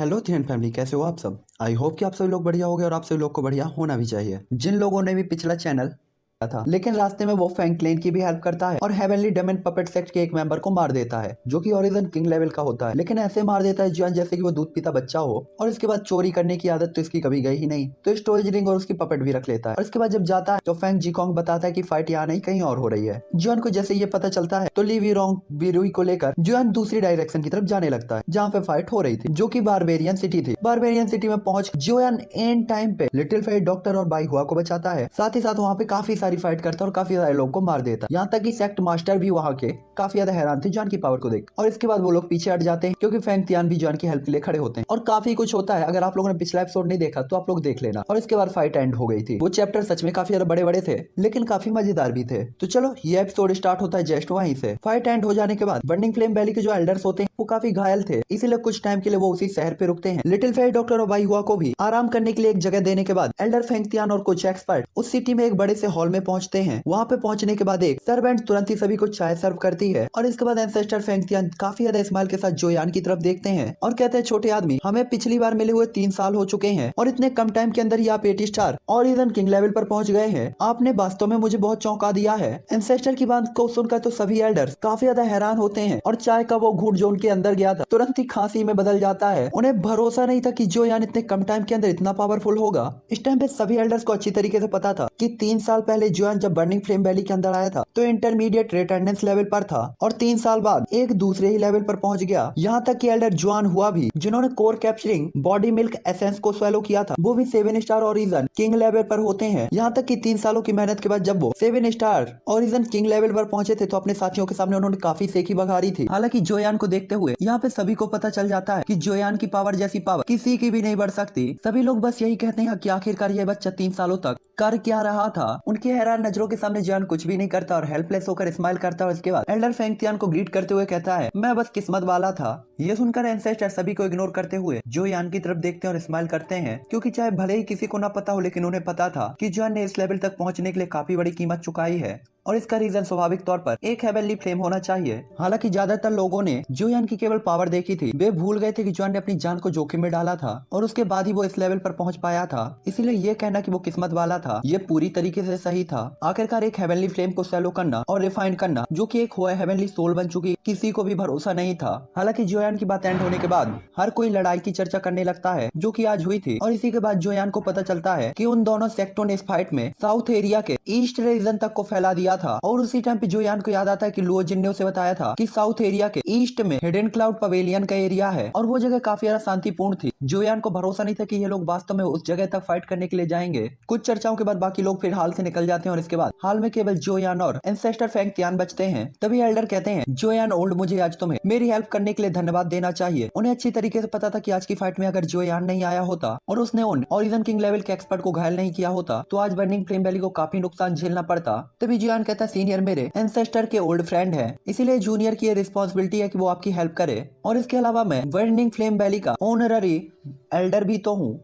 Hello थियन family, कैसे हो आप सब। आई होप कि आप सभी लोग बढ़िया होंगे और आप सभी लोग को बढ़िया होना भी चाहिए। जिन लोगों ने भी पिछला चैनल था लेकिन रास्ते में वो फ्रैंकलिन की भी हेल्प करता है और हेवनली डेमन पपेट सेक्ट के एक मेंबर को मार देता है जो कि ओरिजिन किंग लेवल का होता है, लेकिन ऐसे मार देता है जॉन जैसे कि वो दूध पीता बच्चा हो। और इसके बाद चोरी करने की आदत तो इसकी कभी गई ही नहीं, तो स्टोरेज रिंग और उसकी पपेट भी रख लेता है। और इसके बाद जब जाता है तो फैंक जीकोंग बताता है कि फाइट यहाँ नहीं कहीं और हो रही है। जॉन को जैसे ये पता चलता है तो ली वीरोंग बिरुई को लेकर जॉन दूसरी डायरेक्शन की तरफ जाने लगता है जहाँ पे फाइट हो रही थी, जो कि बारबेरियन सिटी थी। बारबेरियन सिटी में पहुंच जॉन एंड टाइम पे लिटिल फेट डॉक्टर और बाई हुआ को बचाता है। साथ ही साथ वहाँ पे काफी सारी फाइट करता है और काफी सारे लोगों को मार देता है। यहाँ तक कि सेक्ट मास्टर भी वहाँ के काफी ज्यादा हैरान थे जॉन की पावर को देख। और इसके बाद वो लोग पीछे हट जाते हैं क्योंकि फैंग तियान भी जॉन की हेल्प के लिए खड़े होते हैं और काफी कुछ होता है। अगर आप लोगों ने पिछला एपिसोड नहीं देखा तो आप लोग देख लेना। और इसके बाद फाइट एंड हो गई थी। वो चैप्टर सच में काफी ज्यादा बड़े बड़े थे लेकिन काफी मजेदार भी थे। तो चलो ये एपिसोड स्टार्ट होता है जस्ट वहीं से। फाइट एंड हो जाने के बाद बर्निंग फ्लेम वैली के जो एल्डर्स होते हैं वो काफी घायल थे, इसीलिए कुछ टाइम के लिए वो उसी शहर पे रुकते हैं। लिटिल फेयर डॉक्टर और बाई हुआ को भी आराम करने के लिए एक जगह देने के बाद एल्डर फैंग तियान और कुछ एक्सपर्ट उस सिटी में एक बड़े से हॉल में पहुंचते हैं। वहाँ पे पहुंचने के बाद एक सर्वेंट तुरंत ही सभी को चाय सर्व करती है। और इसके बाद एंसेस्टर फैंग तियान काफी ज्यादा स्माइल के साथ जोयान की तरफ देखते हैं और कहते हैं, छोटे आदमी, हमें पिछली बार मिले हुए 3 साल हो चुके हैं और इतने कम टाइम के अंदर ही आप 80 स्टार और इवन किंग लेवल पर पहुंच गए हैं। आपने वास्तव में मुझे बहुत चौंका दिया है। एंसेस्टर की बात को सुनकर तो सभी एल्डर्स काफी ज्यादा हैरान होते हैं और चाय का वो घूंट जो उनके अंदर गया था तुरंत ही खांसी में बदल जाता है। उन्हें भरोसा नहीं था कि जोयान इतने कम टाइम के अंदर इतना पावरफुल होगा। इस टाइम पे सभी एल्डर्स को अच्छी तरीके से पता था कि 3 साल पहले जोयान जब बर्निंग फ्लेम वैली के अंदर आया था तो इंटरमीडिएट अटेंडेंस लेवल पर था और 3 साल बाद एक दूसरे ही लेवल पर पहुंच गया। यहाँ तक कि एल्डर जुआन हुआ भी, जिन्होंने core capturing body milk essence को स्वेलो किया था, वो भी 7 स्टार ओरिजिन किंग लेवल पर होते हैं। यहाँ तक कि 3 सालों की मेहनत के बाद जब वो 7 स्टार ओरिजिन किंग लेवल पर पहुंचे थे तो अपने साथियों के सामने उन्होंने काफी सेकी बघारी थी। हालांकि जोयान को देखते हुए यहाँ पे सभी को पता चल जाता है कि जोयान की पावर जैसी पावर किसी की भी नहीं बढ़ सकती। सभी लोग बस यही कहते हैं कि आखिरकार ये बच्चा 3 सालों तक कर क्या रहा था। उनकी हैरान नजरों के सामने जोयान कुछ भी नहीं करता और हेल्पलेस होकर स्माइल करता है। और इसके बाद एल्डर फैंग तियान को ग्रीट करते हुए कहता है, मैं बस किस्मत वाला था। ये सुनकर एंसेस्टर सभी को इग्नोर करते हुए जोयान की तरफ देखते हैं और स्माइल करते हैं, क्योंकि चाहे भले ही किसी को ना पता हो लेकिन उन्हें पता था कि जोयान ने इस लेवल तक पहुंचने के लिए काफी बड़ी कीमत चुकाई है और इसका रीजन स्वाभाविक तौर पर एक हेवनली फ्लेम होना चाहिए। हालांकि ज्यादातर लोगों ने जोयान की केवल पावर देखी थी, वे भूल गए थे कि जोयान ने अपनी जान को जोखिम में डाला था और उसके बाद ही वो इस लेवल पर पहुंच पाया था। इसीलिए ये कहना कि वो किस्मत वाला था ये पूरी तरीके से सही था। आखिरकार एक हेवनली फ्लेम को सेलो करना और रिफाइन करना जो कि एक हुआ हेवनली सोल बन चुकी किसी को भी भरोसा नहीं था। हालांकि जोयान की बात एंड होने के बाद हर कोई लड़ाई की चर्चा करने लगता है जो कि आज हुई थी। और इसी के बाद जोयान को पता चलता है कि उन दोनों सेक्टों ने इस फाइट में साउथ एरिया के ईस्ट रीजन तक को फैला दिया था। और उसी टाइम पे जोयान को याद आता है कि लुओ जिन ने उसे बताया था कि साउथ एरिया के ईस्ट में हिडन क्लाउड पवेलियन का एरिया है और वो जगह काफी ज्यादा शांतिपूर्ण थी। जोयान को भरोसा नहीं था कि ये लोग वास्तव में उस जगह तक फाइट करने के लिए जाएंगे। कुछ चर्चाओं के बाद बाकी लोग फिर हाल से निकल जाते हैं और इसके बाद हाल में केवल जोयान और एंसेस्टर फैंग तियान बचते हैं। तभी एल्डर कहते हैं, जोयान ओल्ड, मुझे आज तुम्हें मेरी हेल्प करने के लिए धन्यवाद देना चाहिए। उन्हें अच्छी तरीके से पता था कि आज की फाइट में अगर जोयान नहीं आया होता और उसने उन ओरिजिन किंग लेवल के एक्सपर्ट को घायल नहीं किया होता तो आज बर्निंग फ्लेम वैली को काफी नुकसान झेलना पड़ता। तभी जोयान कहता है, सीनियर मेरे एंसेस्टर के ओल्ड फ्रेंड है, इसीलिए जूनियर की ये रिस्पॉन्सिबिलिटी है कि वो आपकी हेल्प करे। और इसके अलावा मैं बर्निंग फ्लेम वैली का ऑनररी एल्डर भी तो हूँ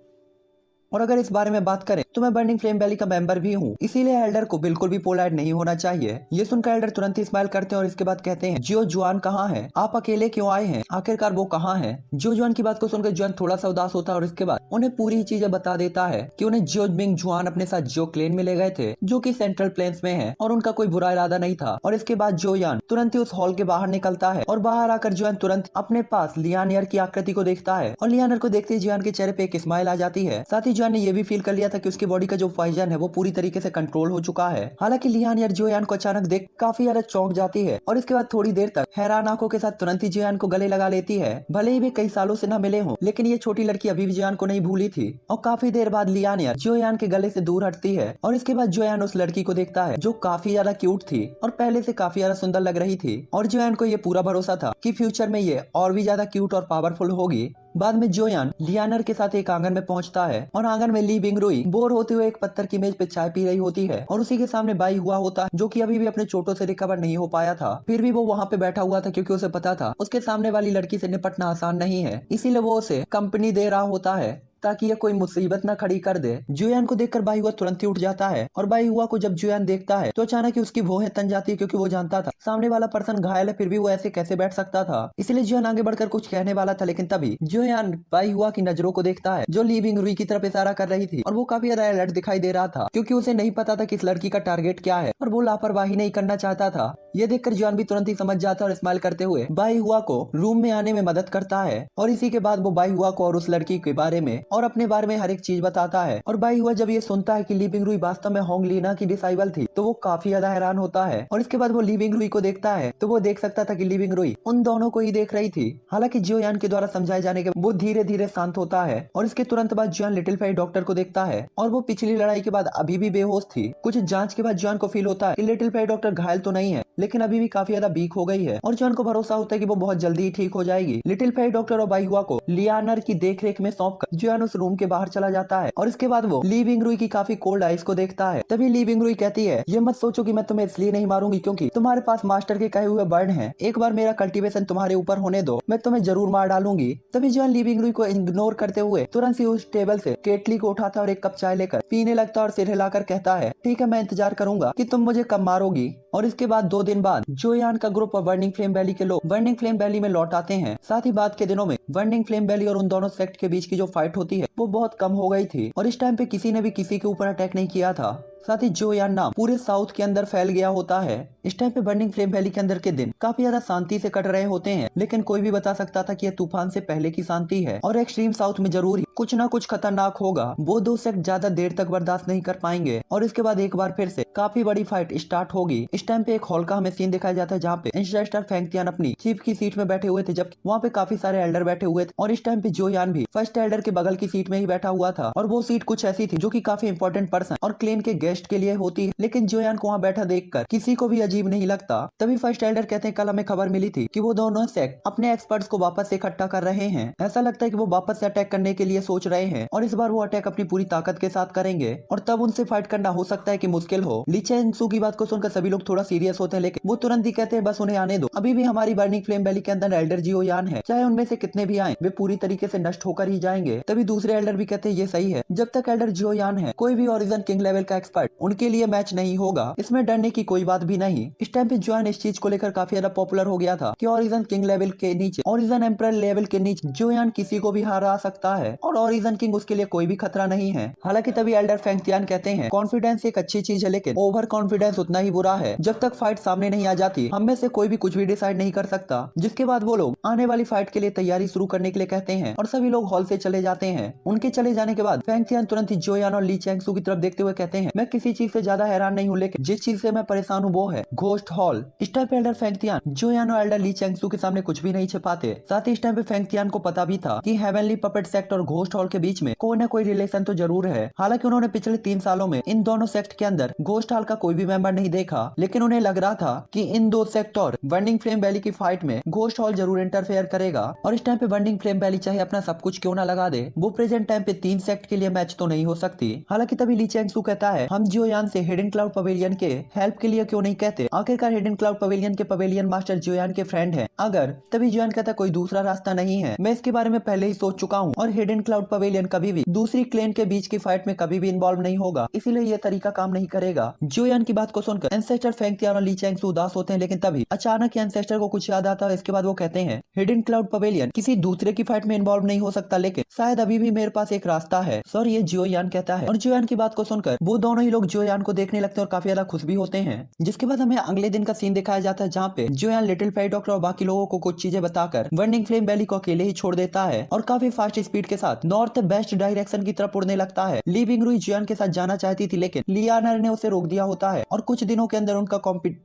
और अगर इस बारे में बात करें तो मैं बर्निंग फ्लेम वैली का मेंबर भी हूँ, इसीलिए एल्डर को बिल्कुल भी पोलाइट नहीं होना चाहिए। ये सुनकर एल्डर तुरंत ही स्माइल करते हैं और इसके बाद कहते हैं, जो जुआन कहाँ है, आप अकेले क्यों आए हैं, आखिरकार वो कहाँ है। जो जुआन की बात को सुनकर जुआन थोड़ा सा उदास होता है और इसके बाद उन्हें पूरी चीजें बता देता है कि उन्हें जो बिंग जुआन अपने साथ जो क्लेन में ले गए थे जो की सेंट्रल प्लेन्स में है और उनका कोई बुरा इरादा नहीं था। और इसके बाद जोयान तुरंत ही उस हॉल के बाहर निकलता है और बाहर आकर जुआन तुरंत अपने पास लियानियर की आकृति को देखता है और लियानियर को देखते ही जुआन के चेहरे पे एक स्माइल आ जाती है। साथ ही जुआन ने ये भी फील कर लिया था कि उसकी बॉडी का जो पॉइजन है वो पूरी तरीके से कंट्रोल हो चुका है। हालांकि लियानियर जोयान को अचानक देख काफी ज्यादा चौंक जाती है और इसके बाद थोड़ी देर तक हैरान आंखों के साथ तुरंत ही जोयान को गले लगा लेती है। भले ही वे कई सालों से न मिले हों लेकिन ये छोटी लड़की अभी भी जोयान को नहीं भूली थी। और काफी देर बाद लियानियर जोयान के गले से दूर हटती है और इसके बाद जोयान उस लड़की को देखता है जो काफी ज्यादा क्यूट थी और पहले से काफी ज्यादा सुंदर लग रही थी। और जोयान को ये पूरा भरोसा था कि फ्यूचर में ये और भी ज्यादा क्यूट और पावरफुल होगी। बाद में जोयान लियानर के साथ एक आंगन में पहुंचता है और आंगन में ली बिंगरुई बोर होते हुए एक पत्थर की मेज पे चाय पी रही होती है और उसी के सामने बाई हुआ होता है जो कि अभी भी अपने चोटों से रिकवर नहीं हो पाया था। फिर भी वो वहाँ पे बैठा हुआ था क्योंकि उसे पता था उसके सामने वाली लड़की से निपटना आसान नहीं है, इसीलिए वो उसे कंपनी दे रहा होता है। ताकि ये कोई मुसीबत ना खड़ी कर दे। जुयान को देखकर बाई हुआ तुरंत ही उठ जाता है और बाई हुआ को जब जुयान देखता है तो अचानक ही उसकी भौहें तन जाती है, क्योंकि वो जानता था सामने वाला पर्सन घायल है, फिर भी वो ऐसे कैसे बैठ सकता था। इसलिए जुयान आगे बढ़कर कुछ कहने वाला था, लेकिन तभी जुयान बाई हुआ की नजरों को देखता है जो ली बिंगरुई की तरफ इशारा कर रही थी, और वो काफी ज्यादा अलर्ट दिखाई दे रहा था, क्योंकि उसे नहीं पता था कि इस लड़की का टारगेट क्या है और वो लापरवाही नहीं करना चाहता था। ये देखकर जुयान भी तुरंत ही समझ जाता है और स्माइल करते हुए बाई हुआ को रूम में आने में मदद करता है, और इसी के बाद वो बाई हुआ को और उस लड़की के बारे में और अपने बारे में हर एक चीज बताता है। और बाई हुआ जब ये सुनता है कि ली बिंगरुई वास्तव में होंग लीना की डिसाइबल थी तो वो काफी ज्यादा हैरान होता है, और इसके बाद वो ली बिंगरुई को देखता है तो वो देख सकता था कि ली बिंगरुई उन दोनों को ही देख रही थी। हालांकि जुयान के द्वारा समझाए जाने के वो धीरे धीरे शांत होता है, और इसके तुरंत बाद जुयान लिटिल फेई डॉक्टर को देखता है और वो पिछली लड़ाई के बाद अभी भी बेहोश थी। कुछ जांच के बाद जुयान को फील होता है कि लिटिल फेई डॉक्टर घायल तो नहीं है, लेकिन अभी भी काफी ज्यादा वीक हो गई है, और जुयान को भरोसा होता है कि वो बहुत जल्दी ही ठीक हो जाएगी। लिटिल फेई डॉक्टर और बाई हुआ को लियानर की देखरेख में सौंपकर जुयान उस रूम के बाहर चला जाता है, और इसके बाद वो ली बिंगरुई की काफी कोल्ड आइस को देखता है। तभी ली बिंगरुई कहती है, ये मत सोचो कि मैं तुम्हें इसलिए नहीं मारूंगी क्योंकि तुम्हारे पास मास्टर के कहे हुए बर्ड हैं, एक बार मेरा कल्टीवेशन तुम्हारे ऊपर होने दो, मैं तुम्हें जरूर मार डालूंगी। तभी जुयान ली बिंगरुई को इग्नोर करते हुए तुरंत ही उस टेबल से केटली को उठाता और एक कप चाय लेकर पीने लगता और सिर हिलाकर कहता है, ठीक है, मैं इंतजार करूंगा कि तुम मुझे कब मारोगी। और इसके बाद 2 दिन बाद जुयान का ग्रुप और बर्निंग फ्लेम वैली के लोग बर्निंग फ्लेम वैली में लौट आते हैं। साथ ही बाद के दिनों में बर्निंग फ्लेम वैली और उन दोनों सेक्ट के बीच की जो फाइट होती है वो बहुत कम हो गई थी, और इस टाइम पे किसी ने भी किसी के ऊपर अटैक नहीं किया था। साथ ही जुयान नाम पूरे साउथ के अंदर फैल गया होता है। इस टाइम पे बर्निंग फ्लेम वैली के अंदर के दिन काफी ज्यादा शांति से कट रहे होते हैं, लेकिन कोई भी बता सकता था कि यह तूफान से पहले की शांति है, और एक्सट्रीम साउथ में जरूर ही कुछ ना कुछ खतरनाक होगा। वो 2 सेक्ट ज्यादा देर तक बर्दाश्त नहीं कर पाएंगे, और इसके बाद एक बार फिर से काफी बड़ी फाइट स्टार्ट होगी। इस टाइम पे एक हॉल का हमें सीन दिखाया जाता है जहाँ पे एंसेस्टर फेंगतियान अपनी चीफ की सीट में बैठे हुए थे, जबकि वहाँ पे काफी सारे एल्डर बैठे हुए थे, और इस टाइम पे जुयान भी फर्स्ट एल्डर के बगल की सीट में ही बैठा हुआ था, और वो सीट कुछ ऐसी थी जो की काफी इंपॉर्टेंट पर्सन और क्लेन के गेस्ट के लिए होती है, लेकिन जुयान को वहाँ बैठा देखकर किसी को भी अजीब नहीं लगता। तभी फर्स्ट एल्डर कहते हैं, कल हमें खबर मिली थी कि वो दोनों सेक्ट अपने एक्सपर्ट्स को वापस से इकट्ठा कर रहे हैं, ऐसा लगता है कि वो वापस से अटैक करने के लिए सोच रहे हैं, और इस बार वो अटैक अपनी पूरी ताकत के साथ करेंगे, और तब उनसे फाइट करना हो सकता है कि मुश्किल हो। ली चेंगसू की बात को सुनकर सभी लोग थोड़ा सीरियस होते हैं, लेकिन वो तुरंत ही कहते हैं, बस उन्हें आने दो, अभी भी हमारी बर्निंग फ्लेम वैली के अंदर एल्डर जियोयान है, चाहे उनमें से कितने भी आए वे पूरी तरीके से नष्ट होकर ही जाएंगे। तभी दूसरे एल्डर भी कहते हैं, ये सही है, जब तक एल्डर जियोयान है कोई भी ओरिजिन किंग लेवल का एक्सपर्ट उनके लिए मैच नहीं होगा, इसमें डरने की कोई बात भी नहीं। इस टाइम पे जुयान इस चीज को लेकर काफी ज्यादा पॉपुलर हो गया था कि ओरिजिन किंग लेवल के नीचे, ओरिजिन एम्परर लेवल के नीचे जुयान किसी को भी हरा सकता है, और ओरिजिन किंग उसके लिए कोई भी खतरा नहीं है। हालांकि तभी एल्डर फेंगतियान कहते हैं, कॉन्फिडेंस एक अच्छी चीज है, लेकिन ओवर कॉन्फिडेंस उतना ही बुरा है। जब तक फाइट सामने नहीं आ जाती हम में से कोई भी कुछ भी डिसाइड नहीं कर सकता। जिसके बाद वो लोग आने वाली फाइट के लिए तैयारी शुरू करने के लिए कहते हैं, और सभी लोग हॉल से चले जाते हैं। उनके चले जाने के बाद फेंगतियान तुरंत ही जुयान और ली चेंगसू की तरफ देखते हुए कहते हैं, मैं किसी चीज से ज्यादा हैरान नहीं हूँ, लेकिन जिस चीज से मैं परेशान हूँ वो है घोस्ट हॉल। इस टाइम पे एल्डर फेंगतियान जुयान और एल्डर ली चेंगसू के सामने कुछ भी नहीं छिपाते। साथ ही इस टाइम पे फेंगतियान को पता भी था कि हेवनली पपेट सेक्ट और घोस्ट हॉल के बीच में कोई न कोई रिलेशन तो जरूर है। हालांकि उन्होंने पिछले 3 सालों में इन दोनों सेक्ट के अंदर घोस्ट हॉल का कोई भी मेंबर नहीं देखा, लेकिन उन्हें लग रहा था कि इन 2 सेक्ट और बर्निंग फ्लेम वैली की फाइट में घोस्ट हॉल जरूर इंटरफेयर करेगा। और इस टाइम पे बर्निंग फ्लेम वैली चाहे अपना सब कुछ क्यों ना लगा दे, वो प्रेजेंट टाइम पे 3 सेक्ट के लिए मैच तो नहीं हो सकती। हालांकि तभी ली चेंगसू कहता है, हम जियोयान से हिडन क्लाउड पवेलियन के हेल्प के लिए क्यों नहीं कहते, आखिरकार हिडन क्लाउड पवेलियन के पवेलियन मास्टर जियोयान के फ्रेंड है। अगर तभी जियोयान कहता कोई दूसरा रास्ता नहीं है, मैं इसके बारे में पहले ही सोच चुका हूँ, और हिडन क्लाउड पवेलियन कभी भी दूसरी क्लेन के बीच की फाइट में कभी भी इन्वॉल्व नहीं होगा, इसीलिए ये तरीका काम नहीं करेगा। जियोयान की बात को सुनकर एंसेस्टर फेंगतियान और ली चेंगसू उदास होते हैं, लेकिन तभी अचानक एंसेस्टर को कुछ याद आता है। इसके बाद वो कहते हैं, हिडन क्लाउड पवेलियन किसी दूसरे की फाइट में इन्वॉल्व नहीं हो सकता, लेकिन शायद अभी भी मेरे पास एक रास्ता है। सॉरी, ये जियोयान कहता है, और जियोयान की बात को सुनकर वो दोनों ही लोग जियोयान को देखने लगते हैं और काफी ज्यादा खुश भी होते हैं। जिसके बाद हमें अगले दिन का सीन दिखाया जाता है जहाँ पे जियोयान लिटिल फेई डॉक्टर और बाकी लोगों को कुछ चीजें बताकर बर्निंग फ्लेम वैली को अकेले ही छोड़ देता है, और काफी फास्ट स्पीड के साथ नॉर्थ वेस्ट डायरेक्शन की तरफ उड़ने लगता है। ली बिंगरुई जियोयान के साथ जाना चाहती थी, लेकिन लियानर ने उसे रोक दिया होता है, और कुछ दिनों के अंदर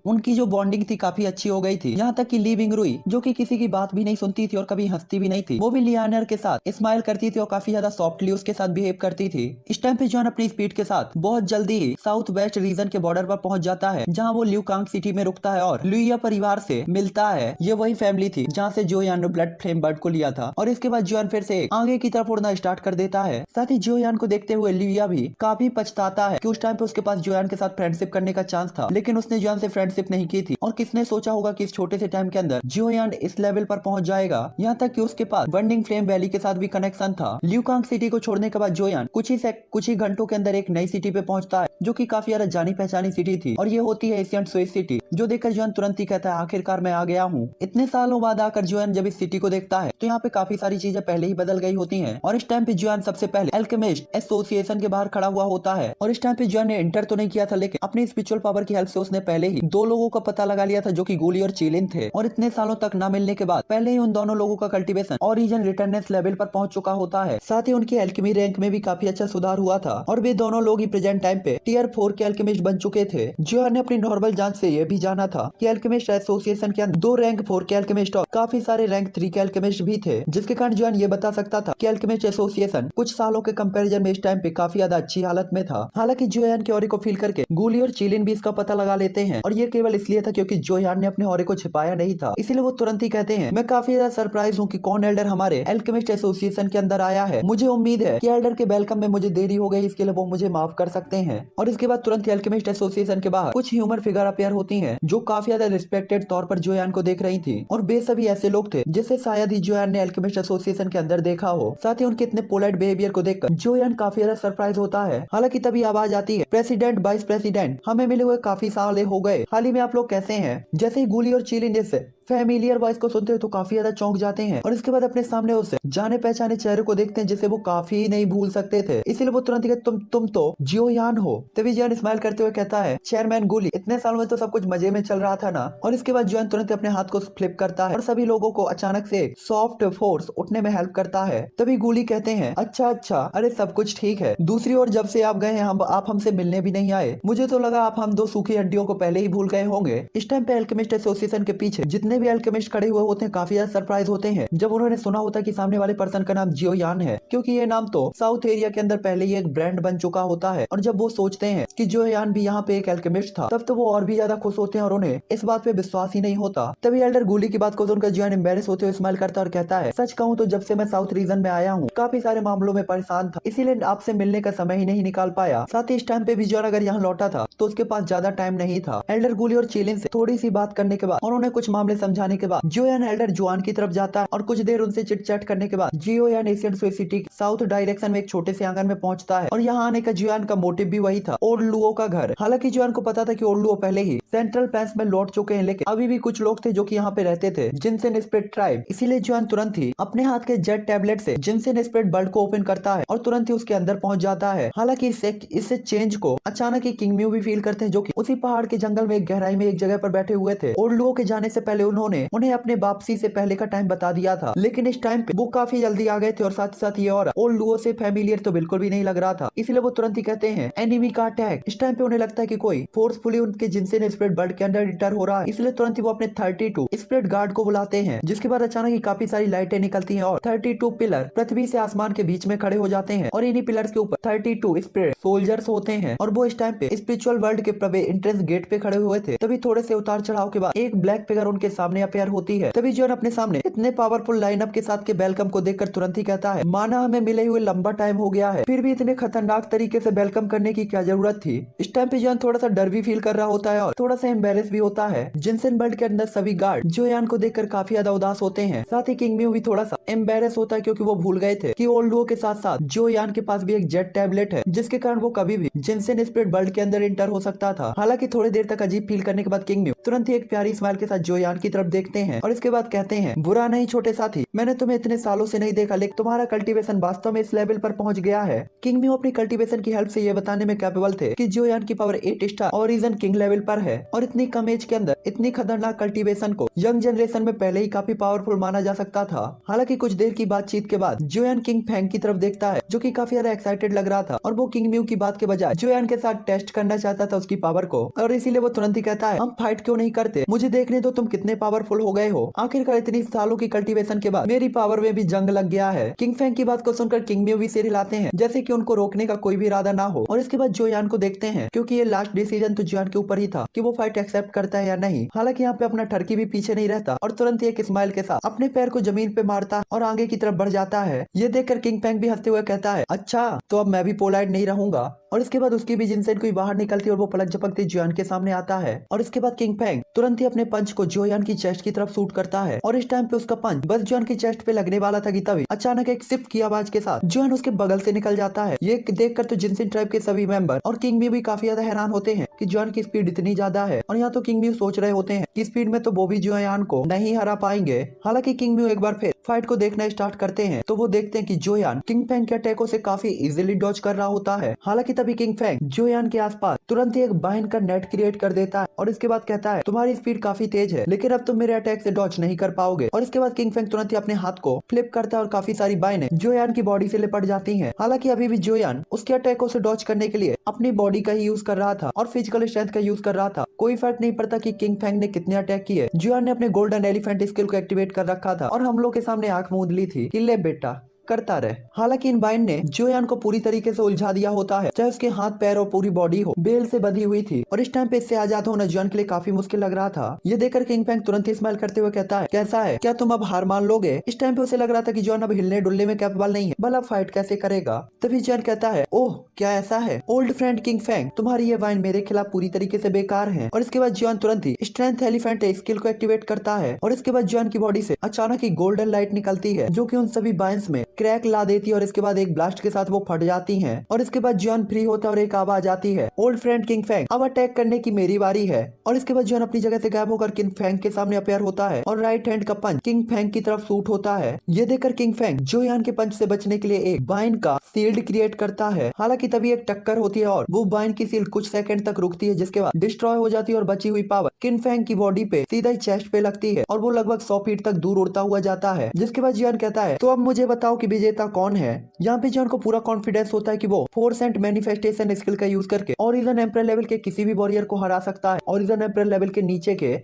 उनकी जो बॉन्डिंग थी काफी अच्छी हो गई थी। यहाँ तक कि ली बिंगरुई जो कि किसी की बात भी नहीं सुनती थी और कभी हंसती भी नहीं थी, वो भी लियानर के साथ स्माइल करती थी और काफी ज्यादा सॉफ्टली उसके साथ बिहेव करती थी। इस टाइम पे जियोयान अपनी स्पीड के साथ बहुत जल्दी जल्दी ही साउथ वेस्ट रीजन के बॉर्डर पर पहुंच जाता है, जहां वो ल्यूकांग सिटी में रुकता है और लुइया परिवार से मिलता है। ये वही फैमिली थी जहां से जोयान ने ब्लड फ्लेम बर्ड को लिया था। और इसके बाद जोयान फिर से आगे की तरफ उड़ना स्टार्ट कर देता है। साथ ही जोयान को देखते हुए लुइया भी काफी पछताता है कि उस टाइम पे उसके पास जोयान के साथ फ्रेंडशिप करने का चांस था, लेकिन उसने जोयान से फ्रेंडशिप नहीं की थी। और किसने सोचा होगा कि इस छोटे से टाइम के अंदर जोयान इस लेवल पर पहुंच जाएगा, यहाँ तक कि उसके पास बर्निंग फ्लेम वैली के साथ भी कनेक्शन था। ल्यूकांग सिटी को छोड़ने के बाद जोयान कुछ ही घंटों के अंदर एक नई सिटी पे पहुंचता है, जो कि काफी ज्यादा जानी पहचानी सिटी थी, और ये होती है एशियन स्विस सिटी, जो देखकर जोयान तुरंत ही कहता है आखिरकार मैं आ गया हूँ। इतने सालों बाद आकर जोयान जब इस सिटी को देखता है तो यहाँ पे काफी सारी चीजें पहले ही बदल गई होती हैं। और इस टाइम पे जोयान सबसे पहले अल्केमिस्ट एसोसिएशन के बाहर खड़ा हुआ होता है। और इस टाइम पे जोयान ने एंटर तो नहीं किया था, लेकिन अपनी स्पिरिचुअल पावर की हेल्प से उसने पहले ही दो लोगों का पता लगा लिया था, जो कि गूली और चिलिन थे। और इतने सालों तक ना मिलने के बाद पहले ही उन दोनों लोगों का कल्टीवेशन ओरिजिन रिटर्नेस लेवल पर पहुंच चुका होता है। साथ ही उनकी एल्केमी रैंक में भी काफी अच्छा सुधार हुआ था, और वे दोनों लोग ही प्रेजेंट टाइम पे टियर 4 के एल्केमिस्ट बन चुके थे। जोयान ने अपनी नॉर्मल जांच से यह भी जाना था कि एल्केमिस्ट एसोसिएशन के अंदर 2 रैंक 4 के एल्केमिस्ट और काफी सारे रैंक 3 के एल्केमिस्ट भी थे, जिसके कारण जोयान ये बता सकता था कि एल्केमिस्ट एसोसिएशन कुछ सालों के कंपैरिजन में इस टाइम पे काफी ज्यादा अच्छी हालत में था। हालांकि जोयान के ऑरे को फील करके गूली और चिलिन भी इसका पता लगा लेते हैं, और ये केवल इसलिए था क्योंकि जोयान ने अपने ऑरे को छिपाया नहीं था। इसीलिए वो तुरंत ही कहते हैं मैं काफी ज्यादा सरप्राइज हूँ कि कौन एल्डर हमारे एल्केमिस्ट एसोसिएशन के अंदर आया है। मुझे उम्मीद है कि एल्डर के वेलकम में मुझे देरी हो गई, इसके लिए वो मुझे माफ कर सकते हैं। और इसके बाद तुरंत ही एल्केमिस्ट एसोसिएशन के बाहर कुछ ह्यूमन फिगर अपेयर होती हैं, जो काफी ज्यादा रिस्पेक्टेड तौर पर जोयान को देख रही थी। और वे सभी ऐसे लोग थे जिसे शायद ही जोयान ने एल्केमिस्ट एसोसिएशन के अंदर देखा हो। साथ ही उनके इतने पोलाइट बिहेवियर को देखकर जोयान काफी ज्यादा सरप्राइज होता है। हालांकि तभी आवाज आती है प्रेसिडेंट वाइस प्रेसिडेंट, हमें मिले हुए काफी साल हो गए, हाल ही में आप लोग कैसे हैं। जैसे ही गूली और चिलिन इस फैमिलियर वॉइस को सुनते हैं तो काफी ज्यादा चौंक जाते हैं, और इसके बाद अपने सामने उस जाने पहचाने चेहरे को देखते हैं जिसे वो काफी नहीं भूल सकते थे। इसीलिए वो तुरंत ही तुम तो जोयान हो। तभी जोयान स्माइल करते हुए कहता है चेयरमैन गूली, इतने साल में तो सब कुछ मजे में चल रहा था ना। और इसके बाद जोयान तुरंत अपने हाथ को फ्लिप करता है और सभी लोगों को अचानक से सॉफ्ट फोर्स उठने में हेल्प करता है। तभी गूली कहते हैं अच्छा, अरे सब कुछ ठीक है। दूसरी ओर जब से आप गए हैं आप हमसे मिलने भी नहीं आए, मुझे तो लगा आप हम 2 सूखी हड्डियों को पहले ही भूल गए होंगे। इस टाइम पे एल्केमिस्ट एसोसिएशन के पीछे जितने भी एल्केमिस्ट खड़े हुए होते हैं काफी ज्यादा सरप्राइज होते हैं जब उन्होंने सुना होता है कि सामने वाले पर्सन का नाम जोयान है, क्योंकि ये नाम तो साउथ एरिया के अंदर पहले ही एक ब्रांड बन चुका होता है। और जब वो सोचते हैं कि जोयान भी यहाँ पे एक एल्केमिस्ट था, तब तो वो और भी ज्यादा खुश होते हैं और उन्हें इस बात पे विश्वास ही नहीं होता। तभी एल्डर गूली की बात को सुनकर जोयान एम्बेरस होते हुए स्माइल करता है और कहता है सच कहूँ तो जब से मैं साउथ रीजन में आया हूँ काफी सारे मामलों में परेशान था, इसीलिए आपसे मिलने का समय ही नहीं निकाल पाया। साथ ही इस टाइम पे भी जोयान अगर यहाँ लौटा था तो उसके पास ज्यादा टाइम नहीं था। एल्डर गूली और चिलिन से थोड़ी सी बात करने के बाद और उन्हें कुछ मामले समझाने के बाद जोयान एल्डर जोयान की तरफ जाता है, और कुछ देर उनसे चिट चैट करने के बाद जोयान Asian Swiss city south direction में एक छोटे से आंगन में पहुंचता है। और यहाँ आने का जोयान का मोटिव भी वही था, ओल्ड लुओ का घर। हालांकि जोयान को पता था कि ओल्ड लुओ पहले ही सेंट्रल पैस में लौट चुके हैं, लेकिन अभी भी कुछ लोग थे जो कि यहाँ पे रहते थे जिनसेन स्प्रेड ट्राइब। इसीलिए जोयान तुरंत ही अपने हाथ के जेट टैबलेट से जिनसेन स्प्रेड बर्ड को ओपन करता है और तुरंत ही उसके अंदर पहुंच जाता है। हालांकि इससे चेंज को अचानक ही किंग म्यू भी फील करते हैं, जो कि उसी पहाड़ के जंगल में एक गहराई में एक जगह पर बैठे हुए थे। ओल्ड लुओ के जाने से पहले उन्होंने उन्हें अपने वापसी से पहले का टाइम बता दिया था, लेकिन इस टाइम पे वो काफी जल्दी आ गए थे और साथ ही साथ ये और ओल्ड लुओ से फैमिलियर तो बिल्कुल भी नहीं लग रहा था। इसलिए वो तुरंत ही कहते हैं एनिमी का अटैक। इस टाइम पे उन्हें लगता है कि कोई फोर्सफुली उनके जिनसेन स्प्रेड बर्ड के अंदर इंटर हो रहा है, इसलिए तुरंत ही वो अपने 32 स्प्रेड गार्ड को बुलाते हैं, जिसके बाद अचानक ही काफी सारी लाइटें निकलती हैं और 32 पिलर पृथ्वी से आसमान के बीच में खड़े हो जाते हैं, और इन्हीं पिलर्स के ऊपर 32 स्प्रेड सोल्जर्स होते हैं। और वो इस टाइम पे स्पिरिचुअल वर्ल्ड के प्रवेश एंट्रेंस गेट पे खड़े हुए थे। तभी थोड़े से उतार चढ़ाव के बाद एक ब्लैक फिगर उनके सामने अपेयर होती है। तभी जोन अपने सामने इतने पावरफुल लाइनअप के साथ के वेलकम को देखकर तुरंत ही कहता है माना हमें मिले हुए लंबा टाइम हो गया है, फिर भी इतने खतरनाक तरीके से वेलकम करने की क्या जरूरत थी। इस टाइम पे जोन थोड़ा सा डर भी फील कर रहा होता है और थोड़ा सा एम्बेरेस भी होता है। जिनसेन वर्ल्ड के अंदर सभी गार्ड जोयान को देखकर काफी ज्यादा उदास होते हैं। साथ ही किंग म्यू भी थोड़ा सा एम्बेरेस होता है, क्योंकि वो भूल गए थे कि ओल्ड लुओ के साथ साथ जोयान के पास भी एक जेट टैबलेट है, जिसके कारण वो कभी भी जिनसेन स्प्रेड वर्ल्ड के अंदर इंटर हो सकता था। हालांकि थोड़ी देर तक अजीब फील करने के बाद किंग म्यू तुरंत ही एक प्यारी स्माइल के साथ जोयान की तरफ देखते हैं और इसके बाद कहते हैं बुरा नहीं छोटे साथी, मैंने तुम्हें इतने सालों से नहीं देखा, लेकिन तुम्हारा कल्टीवेशन वास्तव में इस लेवल पर पहुंच गया है। किंग म्यू अपनी कल्टीवेशन की हेल्प से ये बताने में कैपेबल थे कि जोयान की power 8 star origin king level पर है, और इतनी कम एज के अंदर इतनी खतरनाक कल्टीवेशन को यंग जनरेशन में पहले ही काफी पावरफुल माना जा सकता था। हालांकि कुछ देर की बातचीत के बाद जोयान किंग फैंग की तरफ देखता है, जो कि काफी ज्यादा एक्साइटेड लग रहा था, और वो किंग म्यू की बात के बजाय जोयान के साथ टेस्ट करना चाहता था उसकी पावर को, और इसीलिए वो तुरंत ही कहता है हम फाइट क्यों नहीं करते, मुझे देखने दो तुम कितने पावरफुल हो गए हो? आखिरकार इतनी सालों की कल्टीवेशन के बाद मेरी पावर में भी जंग लग गया है। किंग फेंग की बात को सुनकर किंग मियो भी सिर हिलाते हैं, जैसे कि उनको रोकने का कोई भी इरादा ना हो। और इसके बाद जोयान को देखते हैं, क्योंकि ये लास्ट डिसीजन तो जोयान के ऊपर ही था कि वो फाइट एक्सेप्ट करता है या नहीं। हालांकि यहाँ पे अपना टर्की भी पीछे नहीं रहता और तुरंत ही एक स्माइल के साथ अपने पैर को जमीन पे मारता और आगे की तरफ बढ़ जाता है। ये देखकर किंग फेंग भी हंसते हुए कहता है, अच्छा तो अब मैं भी पोलाइट नहीं रहूंगा। और इसके बाद उसकी भी जिनसेन कोई बाहर निकलती है और वो पलक झपकती जोयान के सामने आता है। और इसके बाद किंग फेंग तुरंत ही अपने पंच को जोयान की चेस्ट की तरफ शूट करता है। और इस टाइम पे उसका पंच बस जोयान की चेस्ट पे लगने वाला था कि तभी अचानक एक सिप की आवाज के साथ जोयान उसके बगल से निकल जाता है। ये देखकर तो जिनसेन ट्राइब के सभी मेंबर और किंग मियो भी काफी ज्यादा हैरान होते हैं कि जोयान की स्पीड इतनी ज्यादा है। और यहाँ तो किंग मियो सोच रहे होते हैं कि स्पीड में तो वो भी जोयान को नहीं हरा पाएंगे। हालांकि किंग मियो एक बार फिर फाइट को देखना स्टार्ट करते हैं तो वो देखते हैं कि जोयान किंग फेंग के अटैकों से काफी इजीली डॉज कर रहा होता है। हालांकि तभी किंग फेंग जोयान के आसपास तुरंत ही एक बाइन का नेट क्रिएट कर देता है और इसके बाद कहता है, तुम्हारी स्पीड काफी तेज है लेकिन अब तुम मेरे अटैक से डॉज नहीं कर पाओगे। और इसके बाद किंग फेंग तुरंत ही अपने हाथ को फ्लिप करता है और काफी सारी बाइनें जोयान की बॉडी से लिपट जाती हैं। हालांकि अभी भी जोयान उसके अटैकों से डॉज करने के लिए अपनी बॉडी का ही यूज कर रहा था और फिजिकल स्ट्रेंथ का यूज कर रहा था। कोई फर्क नहीं पड़ता कि किंग फेंग ने कितने अटैक किए। जोयान ने अपने गोल्डन एलिफेंट स्किल को एक्टिवेट कर रखा था और हम लोग के सामने आंख मूंद ली थी कि ले बेटा करता रहे। हालांकि इन बाइन ने जोयान को पूरी तरीके से उलझा दिया होता है, चाहे उसके हाथ पैर और पूरी बॉडी हो बेल से बंधी हुई थी। और इस टाइम पे इससे आजाद होना जोयान के लिए काफी मुश्किल लग रहा था। ये देखकर किंग फेंग तुरंत ही स्माइल करते हुए कहता है, कैसा है, क्या तुम अब हार मान लोगे? इस टाइम पे उसे लग रहा था कि जोयान अब हिलने डुलने में कैपेबल नहीं है, भला फाइट कैसे करेगा। तभी जोयान कहता है, ओह क्या ऐसा है ओल्ड फ्रेंड किंग फेंग, तुम्हारी ये वाइन मेरे खिलाफ पूरी तरीके से बेकार है। और इसके बाद जोयान तुरंत ही स्ट्रेंथ एलिफेंट स्किल को एक्टिवेट करता है और इसके बाद जोयान की बॉडी से अचानक ही गोल्डन लाइट निकलती है जो कि उन सभी बाइंस में क्रैक ला देती है और इसके बाद एक ब्लास्ट के साथ वो फट जाती हैं। और इसके बाद जोयान फ्री होता है और एक आवाज आती है, ओल्ड फ्रेंड किंग फेंग अब अटैक करने की मेरी बारी है। और इसके बाद जोयान अपनी जगह से गायब होकर किंग फेंग के सामने अपेयर होता है और राइट हैंड का पंच किंग फेंग की तरफ शूट होता है। ये देखकर किंग फेंग जोयान के पंच से बचने के लिए एक बाइन का शील्ड क्रिएट करता है। हालांकि तभी एक टक्कर होती है और वो बाइन की शील्ड कुछ सेकंड तक रुकती है, जिसके बाद डिस्ट्रॉय हो जाती है और बची हुई पावर किंग फेंग की बॉडी पे सीधा ही चेस्ट पे लगती है और वो लगभग 100 फीट तक दूर उड़ता हुआ जाता है। जिसके बाद जोयान कहता है, तो अब मुझे बताओ कि विजेता कौन है। यहाँ पे जोयान को पूरा कॉन्फिडेंस होता है कि वो फोर्स एंड मैनिफेस्टेशन स्किल का यूज करके ओरिजिन एम्परर लेवल के किसी भी वॉरियर को हरा सकता है। ओरिजिन एम्परर लेवल के नीचे के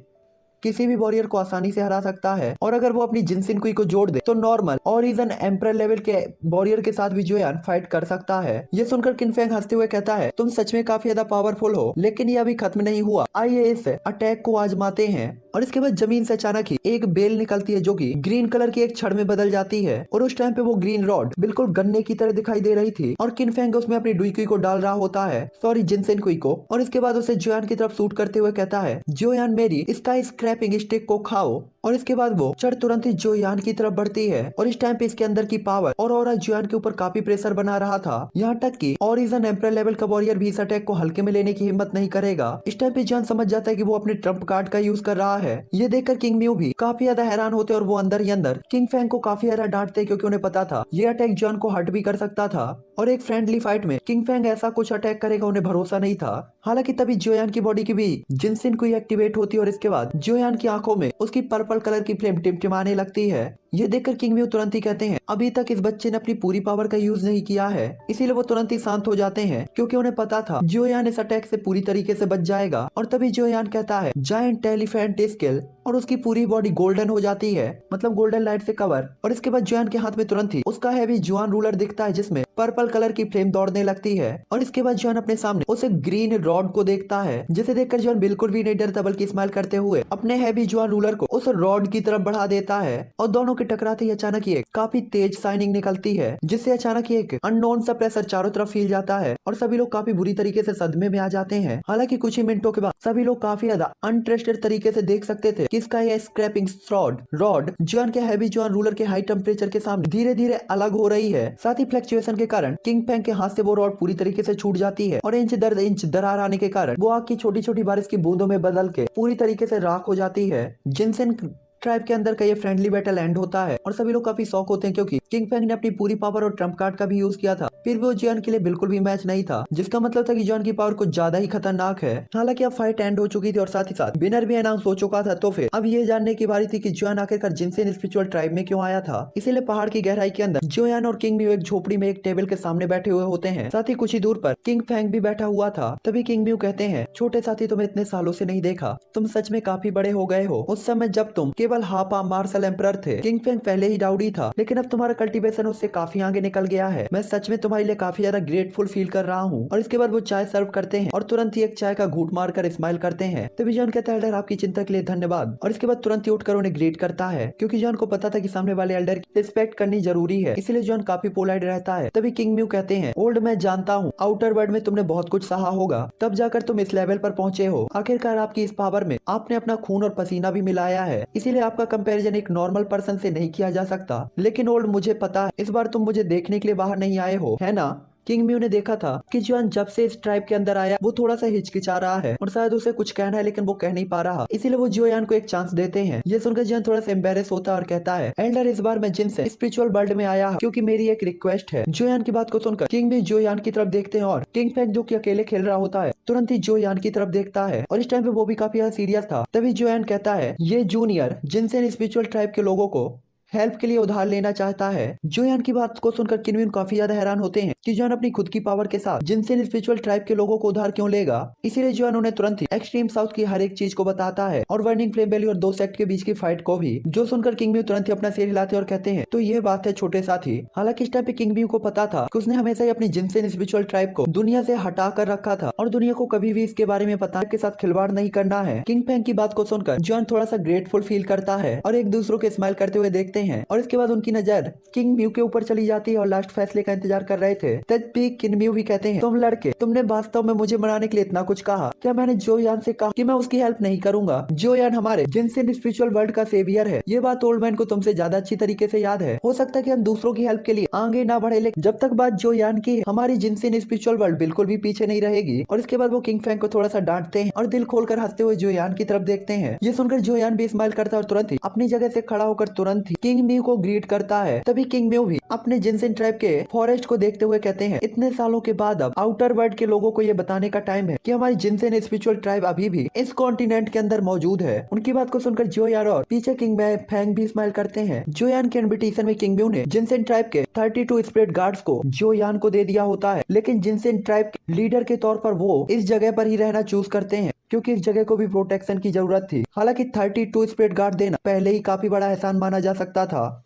किसी भी वॉरियर को आसानी से हरा सकता है। और अगर वो अपनी जिनसिनकुई को जोड़ दे तो नॉर्मल ओरिजिन एम्परर लेवल के वॉरियर के साथ भी जोयान फाइट कर सकता है। ये सुनकर किंग फेंग हंसते हुए कहता है, तुम सच में काफी ज्यादा पावरफुल हो, लेकिन ये अभी खत्म नहीं हुआ, आइए इस अटैक को आजमाते हैं। और इसके बाद जमीन से अचानक ही एक बेल निकलती है जो कि ग्रीन कलर की एक छड़ में बदल जाती है और उस टाइम पे वो ग्रीन रॉड बिल्कुल गन्ने की तरह दिखाई दे रही थी और किंग फेंग उसमें अपनी डुईकुई को डाल रहा होता है, सॉरी जिनसेनकुई को। और इसके बाद उसे जोयान की तरफ शूट करते हुए कहता है, जोयान मेरी स्काई स्क्रैपिंग स्टिक को खाओ। और इसके बाद वो छड़ तुरंत ही जोयान की तरफ बढ़ती है और इस टाइम पे इसके अंदर की पावर और ऑरा जोयान के ऊपर काफी प्रेशर बना रहा था। यहाँ तक कि ओरिजिन एम्परर लेवल का वॉरियर भी इस अटैक को हल्के में लेने की हिम्मत नहीं करेगा। इस टाइम पे जोयान समझ जाता है कि वो अपने ट्रम्प कार्ड का यूज कर रहा है। ये देखकर किंग मियो भी काफी ज्यादा हैरान होते और वो अंदर ही अंदर किंग फेंग को काफी ज्यादा डांटते क्योंकि उन्हें पता था ये अटैक जोयान को हर्ट भी कर सकता था और एक फ्रेंडली फाइट में किंग फेंग ऐसा कुछ अटैक करेगा उन्हें भरोसा नहीं था। हालांकि तभी जोयान की बॉडी की भी जिनसिनकुई एक्टिवेट होती है और इसके बाद जोयान की आंखों में उसकी पर्पल कलर की फ्लेम टिमटिमाने लगती है। ये देखकर किंग मियो तुरंत ही कहते हैं, अभी तक इस बच्चे ने अपनी पूरी पावर का यूज नहीं किया है, इसीलिए वो तुरंत ही शांत हो जाते हैं क्योंकि उन्हें पता था जोयान इस अटैक से पूरी तरीके से बच जाएगा। और तभी जोयान कहता है, जायंट एलिफेंट स्किल, और उसकी पूरी बॉडी गोल्डन हो जाती है, मतलब गोल्डन लाइट से कवर। और इसके बाद जोयान के हाथ में तुरंत ही उसका हैवी जुआन रूलर दिखता है जिसमें पर्पल कलर की फ्लेम दौड़ने लगती है। और इसके बाद जोयान अपने सामने उसे ग्रीन रॉड को देखता है जिसे देखकर जोयान बिल्कुल भी नहीं डरता बल्कि स्माइल करते हुए अपने हैवी जुआन रूलर को उस रॉड की तरफ बढ़ा देता है और दोनों के टकराते ही अचानक ही एक काफी तेज शाइनिंग निकलती है जिससे अचानक ही एक अननोन सा प्रेशर चारों तरफ फैल जाता है और सभी लोग काफी बुरी तरीके से सदमे में आ जाते हैं। हालांकि कुछ ही मिनटों के बाद सभी लोग काफी ज्यादा अनट्रस्टेड तरीके से देख सकते थे कि इसका यह स्क्रैपिंग रॉड जोयान के हैवी जुआन रूलर के हाई टेम्परेचर के सामने धीरे धीरे अलग हो रही है। साथ ही फ्लक्चुएशन के कारण किंग फेंग के हाथ से वो रॉड पूरी तरीके से छूट जाती है और इंच दर इंच दरार आने के कारण वो आग की छोटी छोटी बारिश की बूंदों में बदल के पूरी तरीके से राख हो जाती है। जिनसेन ट्राइब के अंदर का ये फ्रेंडली बैटल एंड होता है और सभी लोग काफी शौक होते हैं क्योंकि किंग फैंग ने अपनी पूरी पावर और ट्रम्प कार्ड का भी यूज किया था, फिर भी वो जियान के लिए बिल्कुल भी मैच नहीं था, जिसका मतलब था कि जियान की पावर कुछ ज्यादा ही खतरनाक है। हालांकि अब फाइट एंड हो चुकी थी और साथ ही साथ विनर भी अनाउंस हो चुका था, तो फिर अब ये जानने की बारी थी कि जियान आखिरकार जिनसेन स्पिरिचुअल ट्राइब में क्यों आया था। इसीलिए पहाड़ की गहराई के अंदर जियान और किंग म्यू एक झोपड़ी में एक टेबल के सामने बैठे हुए होते हैं, साथ ही कुछ ही दूर पर किंग फैंग भी बैठा हुआ था। तभी किंग म्यू कहते हैं, छोटे साथी तुम्हें इतने सालों से नहीं देखा, तुम सच में काफी बड़े हो गए हो। उस समय जब तुम केवल हाफ आर्म मार्शल एम्परर थे, किंग फैंग पहले ही डाउडी था, लेकिन अब तुम्हारा कल्टीवेशन उससे काफी आगे निकल गया है। मैं सच में तुम्हारे लिए काफी ज्यादा ग्रेटफुल फील कर रहा हूँ। और इसके बाद वो चाय सर्व करते हैं और तुरंत ही एक चाय का घूंट मारकर स्माइल करते हैं। तभी जॉन कहता है, एल्डर आपकी चिंता के लिए धन्यवाद। और इसके बाद तुरंत ही उठकर उन्हें ग्रीट करता है, क्योंकि जॉन को पता था कि सामने वाले एल्डर की रिस्पेक्ट करनी जरूरी है, इसलिए जॉन काफी पोलाइट रहता है। तभी किंग म्यू कहते हैं, ओल्ड मैं जानता हूँ आउटर वर्ल्ड में तुमने बहुत कुछ सहा होगा, तब जाकर तुम इस लेवल पर पहुंचे हो। आखिरकार आपकी इस पावर में आपने अपना खून और पसीना भी मिलाया है, इसीलिए आपका कंपैरिजन एक नॉर्मल पर्सन से नहीं किया जा सकता। लेकिन ओल्ड मुझे पता है इस बार तुम मुझे देखने के लिए बाहर नहीं आए हो, है ना। किंग म्यू ने देखा था कि जॉन जब से इस ट्राइब के अंदर आया वो थोड़ा सा हिचकिचा रहा है और शायद उसे कुछ कहना है लेकिन वो कह नहीं पा रहा, इसीलिए वो जियोयान को एक चांस देते हैं। ये सुनकर जॉन थोड़ा सा एम्बेरस होता है और कहता है, एल्डर इस बार मैं जिन से स्पिरिचुअल वर्ल्ड में आया क्योंकि मेरी एक रिक्वेस्ट है। जियोयान की बात को सुनकर किंग म्यू जियोयान की तरफ देखते हैं और किंग फैंग जो कि अकेले खेल रहा होता है तुरंत ही जियोयान की तरफ देखता है और इस टाइम पे वो भी काफी सीरियस था। तभी जियोयान कहता है, ये जूनियर जिनसे स्पिरिचुअल ट्राइब के लोगों को हेल्प के लिए उधार लेना चाहता है। जोयान की बात को सुनकर किनविन काफी ज्यादा हैरान होते हैं कि जोयान अपनी खुद की पावर के साथ जिनसेन स्पिरिचुअल ट्राइब के लोगों को उधार क्यों लेगा। इसीलिए जोयान उन्हें तुरंत ही एक्सट्रीम साउथ की हर एक चीज को बताता है और बर्निंग फ्लेम वैली और दो सेक्ट के बीच की फाइट को भी। जो सुनकर किंग म्यू तुरंत ही अपना सिर हिलाते हैं और कहते हैं, तो ये बात है छोटे साथी। हालांकि इस टाइम पे किंग म्यू को पता था कि उसने हमेशा ही अपनी जिनसेन स्पिरिचुअल ट्राइब को दुनिया से हटा कर रखा था और दुनिया को कभी भी इसके बारे में पता के साथ खिलवाड़ नहीं करना है। किंग फैंग की बात को सुनकर जोयान थोड़ा सा ग्रेटफुल फील करता है और एक दूसरों के स्माइल करते हुए देखते हैं और इसके बाद उनकी नजर किंग म्यू के ऊपर चली जाती है और लास्ट फैसले का इंतजार कर रहे थे। तब भी किंग म्यू भी कहते हैं, तुम लड़के तुमने वास्तव में मुझे मनाने के लिए इतना कुछ कहा, क्या मैंने जोयान से कहा कि मैं उसकी हेल्प नहीं करूंगा। जोयान हमारे जिनसेन स्पिरिचुअल वर्ल्ड का सेवियर है, ये बात ओल्ड मैन को तुमसे ज्यादा अच्छी तरीके से याद है। हो सकता है कि हम दूसरों की हेल्प के लिए आगे ना बढ़े, लेकिन जब तक बात जोयान की हमारी जिनसेन स्पिरिचुअल वर्ल्ड बिल्कुल भी पीछे नहीं रहेगी। और इसके बाद वो किंग फैंग को थोड़ा सा डांटते हैं और दिल खोलकर हंसते हुए जोयान की तरफ देखते हैं। ये सुनकर जोयान भी स्माइल करता है और तुरंत ही अपनी जगह से खड़ा होकर तुरंत ही किंग म्यू को ग्रीट करता है। तभी किंग म्यू भी अपने जिनसेन ट्राइब के फॉरेस्ट को देखते हुए कहते हैं, इतने सालों के बाद अब आउटर वर्ल्ड के लोगों को ये बताने का टाइम है कि हमारी जिनसेन स्पिरिचुअल ट्राइब अभी भी इस कॉन्टिनेंट के अंदर मौजूद है। उनकी बात को सुनकर जोयान और पीछे किंग फैंग भी स्माइल करते हैं। जोयान के इन्विटेशन में किंग म्यू ने जिनसेन ट्राइब के 32 स्पिरिट गार्ड्स को जोयान को दे दिया होता है, लेकिन जिनसेन ट्राइब के लीडर के तौर पर वो इस जगह पर ही रहना चूज करते हैं क्योंकि इस जगह को भी प्रोटेक्शन की जरूरत थी। हालांकि 32 स्पिरिट गार्ड देना पहले ही काफी बड़ा एहसान माना जा सकता था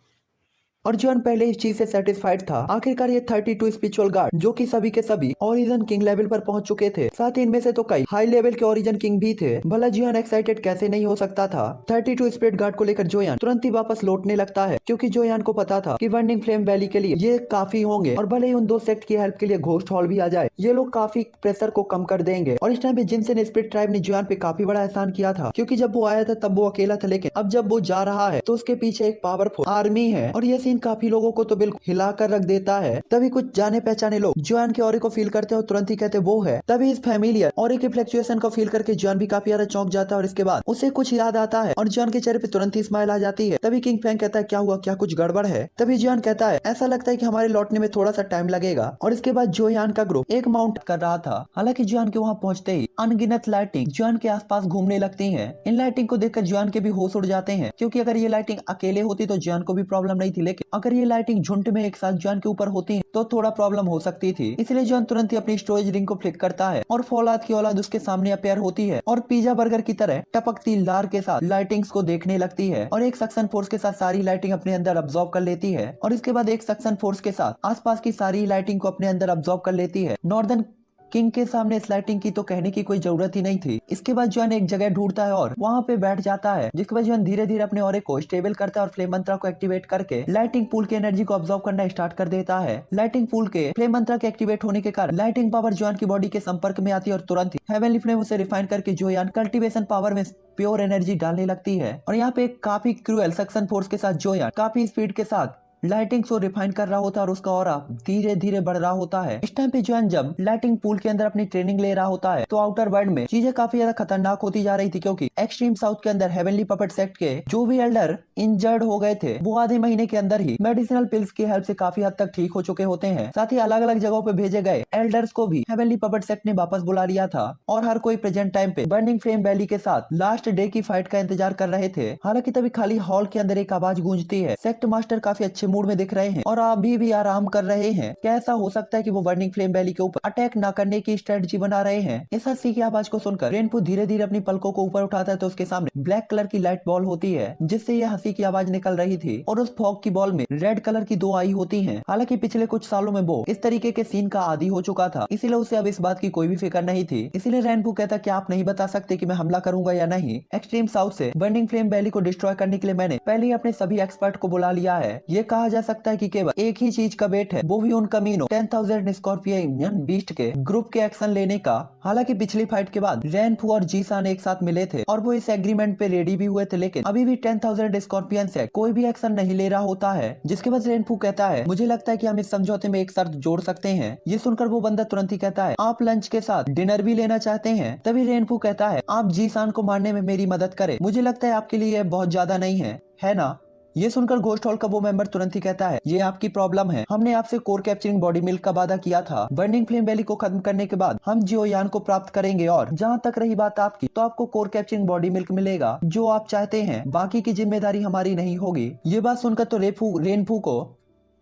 और जॉन पहले इस चीज से सेटिस्फाइड था। आखिरकार ये 32 स्पिरिचुअल गार्ड जो कि सभी के सभी ओरिजिन किंग लेवल पर पहुंच चुके थे, साथ ही इनमें से तो कई हाई लेवल के ओरिजिन किंग भी थे। भला जॉन एक्साइटेड कैसे नहीं हो सकता था। 32 स्पिरिट गार्ड को लेकर जोयान तुरंत ही वापस लौटने लगता है क्योंकि जोयान को पता था कि बर्निंग फ्लेम वैली के लिए ये काफी होंगे और भले ही उन दो सेक्ट की हेल्प के लिए घोस्ट हॉल भी आ जाए, ये लोग काफी प्रेशर को कम कर देंगे। और इस टाइम पे जिनसेन स्पिरिट ट्राइब ने जोयान पे काफी बड़ा एहसान किया था क्योंकि जब वो आया था तब वो अकेला था, लेकिन अब जब वो जा रहा है तो उसके पीछे एक पावरफुल आर्मी है और ये सीन काफी लोगों को तो बिल्कुल हिलाकर रख देता है। तभी कुछ जाने पहचाने लोग जोयान के ऑरे को फील करते हैं और तुरंत ही कहते वो है। तभी इस फैमिलियर ऑरे की फ्लक्चुएशन को फील करके जोयान भी काफी ज्यादा चौंक जाता है और इसके बाद उसे कुछ याद आता है और जोयान के चेहरे पे तुरंत ही स्माइल आ जाती है। तभी किंग फैंग कहता है, क्या हुआ, क्या कुछ गड़बड़ है। तभी जोयान कहता है, ऐसा लगता है कि हमारे लौटने में थोड़ा सा टाइम लगेगा। और इसके बाद जोयान का ग्रुप एक माउंट कर रहा था। हालांकि जोयान के वहाँ पहुंचते ही अनगिनत लाइटिंग जोयान के आसपास घूमने लगती है। इन लाइटिंग को देखकर जोयान के भी होश उड़ जाते हैं क्योंकि अगर ये लाइटिंग अकेले होती तो जोयान को भी प्रॉब्लम नहीं थी, लेकिन अगर ये लाइटिंग झुंड में एक साथ जोयान के ऊपर होती है तो थोड़ा प्रॉब्लम हो सकती थी। इसलिए जोयान तुरंत ही अपनी स्टोरेज रिंग को फ्लिक करता है और फौलाद की औलाद उसके सामने अपेयर होती है और पिज्जा बर्गर की तरह टपकती लार के साथ लाइटिंग्स को देखने लगती है और एक सक्शन फोर्स के साथ सारी लाइटिंग अपने अंदर अब्सॉर्ब कर लेती है और इसके बाद एक सक्शन फोर्स के साथ आसपास की सारी लाइटिंग को अपने अंदर अब्सॉर्ब कर लेती है। नॉर्दर्न किंग के सामने इस लाइटिंग की तो कहने की कोई जरूरत ही नहीं थी। इसके बाद जोयान एक जगह ढूंढता है और वहाँ पे बैठ जाता है, जिसके बाद जोयान धीरे धीरे अपने ऑरे को स्टेबल करता है और फ्लेम मंत्रा को एक्टिवेट करके लाइटिंग पूल की एनर्जी को ऑब्जर्व करना स्टार्ट कर देता है। लाइटिंग पूल के फ्लेम मंत्रा के एक्टिवेट होने के कारण लाइटिंग पावर जोयान की बॉडी के संपर्क में आती है और तुरंत ही हेवनली फ्लेम उसे रिफाइन करके जोयान कल्टीवेशन पावर में प्योर एनर्जी डालने लगती है। और यहाँ पे काफी क्रूएल सक्शन फोर्स के साथ जोयान काफी स्पीड के साथ लाइटिंग को रिफाइन कर रहा होता है और उसका ऑरा धीरे धीरे बढ़ रहा होता है। इस टाइम पे जॉन जब लाइटिंग पूल के अंदर अपनी ट्रेनिंग ले रहा होता है तो आउटर वर्ल्ड में चीजें काफी ज्यादा खतरनाक होती जा रही थी, क्योंकि एक्सट्रीम साउथ के अंदर हेवनली पपेट सेक्ट के जो भी एल्डर इंजर्ड हो गए थे वो आधे महीने के अंदर ही मेडिसिनल पिल्स की हेल्प से काफी हद तक ठीक हो चुके होते हैं। साथ ही अलग अलग जगहों पे भेजे गए एल्डर्स को भी हेवनली पपेट सेक्ट ने वापस बुला लिया था और हर कोई प्रेजेंट टाइम पे बर्निंग फ्लेम वैली के साथ लास्ट डे की फाइट का इंतजार कर रहे थे। हालांकि तभी खाली हॉल के अंदर एक आवाज गूंजती है। सेक्ट मास्टर काफी अच्छे मूड में दिख रहे हैं और अभी भी आराम कर रहे हैं। क्या ऐसा हो सकता है कि वो बर्निंग फ्लेम वैली के ऊपर अटैक न करने की स्ट्रेटजी बना रहे हैं? इस हंसी की आवाज को सुनकर रेनपू धीरे धीरे अपनी पलकों को ऊपर उठाता है तो उसके सामने ब्लैक कलर की लाइट बॉल होती है जिससे ये हंसी की आवाज निकल रही थी और उस फॉग की बॉल में रेड कलर की 2 आई होती हैं। हालांकि पिछले कुछ सालों में वो इस तरीके के सीन का आदी हो चुका था, इसीलिए उसे अब इस बात की कोई भी फिक्र नहीं थी। इसीलिए रेनपू कहता कि आप नहीं बता सकते कि मैं हमला करूंगा या नहीं। एक्सट्रीम साउथ से बर्निंग फ्लेम वैली को डिस्ट्रॉय करने के लिए मैंने पहले ही अपने सभी एक्सपर्ट को बुला लिया है। ये कहा जा सकता है कि केवल एक ही चीज का वेट है, वो भी उन कमीनों 10,000 स्कॉर्पियन बीस्ट के ग्रुप के एक्शन लेने का। हालांकि पिछली फाइट के बाद रेनपू और जीसान एक साथ मिले थे और वो इस एग्रीमेंट पे रेडी भी हुए थे, लेकिन अभी भी 10,000 स्कॉर्पियन से कोई भी एक्शन नहीं ले रहा होता है। जिसके बाद रेनपू कहता है मुझे लगता है कि हम इस समझौते में एक शर्त जोड़ सकते हैं। ये सुनकर वो बंदा तुरंत ही कहता है आप लंच के साथ डिनर भी लेना चाहते हैं? तभी रेनपू कहता है आप जीसान को मारने में मेरी मदद करें, मुझे लगता है आपके लिए बहुत ज्यादा नहीं है ना? ये सुनकर घोस्ट हॉल का वो मेंबर तुरंत ही कहता है ये आपकी प्रॉब्लम है, हमने आपसे कोर कैप्चरिंग बॉडी मिल्क का वादा किया था। बर्निंग फ्लेम वैली को खत्म करने के बाद हम जियोयान को प्राप्त करेंगे और जहाँ तक रही बात आपकी, तो आपको कोर कैप्चरिंग बॉडी मिल्क मिलेगा जो आप चाहते हैं, बाकी की जिम्मेदारी हमारी नहीं होगी। ये बात सुनकर तो रेनपू को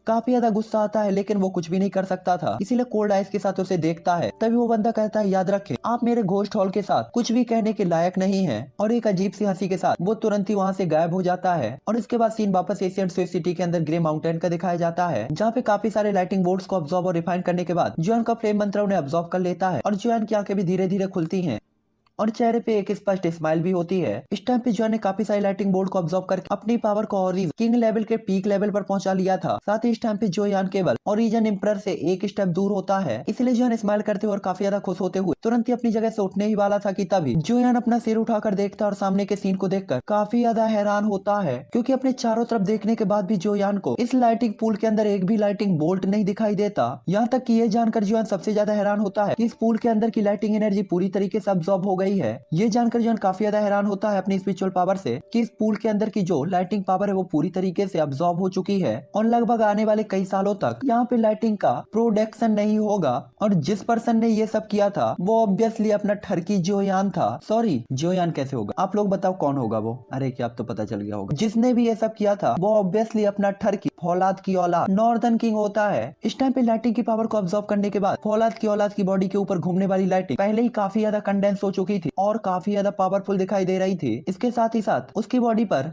काफी ज्यादा गुस्सा आता है, लेकिन वो कुछ भी नहीं कर सकता था, इसीलिए कोल्ड आइस के साथ उसे देखता है। तभी वो बंदा कहता है याद रखें आप मेरे घोस्ट हॉल के साथ कुछ भी कहने के लायक नहीं है, और एक अजीब सी हंसी के साथ वो तुरंत ही वहाँ से गायब हो जाता है। और इसके बाद सीन वापस एशियंट स्विफ्ट सिटी के अंदर ग्रे माउंटेन का दिखाया जाता है, जहाँ पे काफी सारे लाइटिंग बोल्ट्स को ऑब्जॉर्व और रिफाइन करने के बाद जोन का फ्लेम मंत्र उन्हें ऑब्जॉर्व कर लेता है और जोन की आंखें भी धीरे धीरे खुलती हैं और चेहरे पे एक स्पष्ट स्माइल भी होती है। इस टाइम पे जॉन ने काफी सारी लाइटिंग बोल्ट को ऑब्जॉर्व करके अपनी पावर को ओरिजिन किंग लेवल के पीक लेवल पर पहुंचा लिया था। साथ ही इस टाइम पे जोयान केवल ओरिजिन एम्परर से एक स्टेप दूर होता है, इसलिए जॉन स्माइल करते हुए और काफी ज्यादा खुश होते हुए तुरंत ही अपनी जगह से उठने ही वाला था कि तभी जोयान अपना सिर उठाकर देखता और सामने के सीन को देखकर काफी ज्यादा हैरान होता है, क्योंकि अपने चारों तरफ देखने के बाद भी जोयान को इस लाइटिंग पूल के अंदर एक भी लाइटिंग बोल्ट नहीं दिखाई देता। यहाँ तक कि ये जानकर जोयान सबसे ज्यादा हैरान होता है कि इस पूल के अंदर की लाइटिंग एनर्जी पूरी तरीके से अब्सॉर्ब हो गई है। ये जानकर जॉन काफी ज्यादा हैरान होता है अपनी स्पिरिचुअल पावर से कि इस पूल के अंदर की जो लाइटिंग पावर है वो पूरी तरीके से अब्सॉर्ब हो चुकी है और लगभग आने वाले कई सालों तक यहाँ पे लाइटिंग का प्रोडक्शन नहीं होगा। और जिस पर्सन ने ये सब किया था वो ऑब्वियसली अपना ठरकी जोयान था। सॉरी, जोयान कैसे होगा, आप लोग बताओ कौन होगा वो? अरे क्या, आप तो पता चल गया होगा। जिसने भी ये सब किया था वो ऑब्वियसली अपना ठरकी फौलाद की औलाद नॉर्दर्न किंग होता है। इस टाइम पे लाइटिंग की पावर को अब्सॉर्ब करने के बाद फौलाद की औलाद की बॉडी के ऊपर घूमने वाली लाइटिंग पहले ही काफी ज्यादा कंडेंस हो चुकी थी और काफी ज्यादा पावरफुल दिखाई दे रही थी। इसके साथ ही साथ उसकी बॉडी पर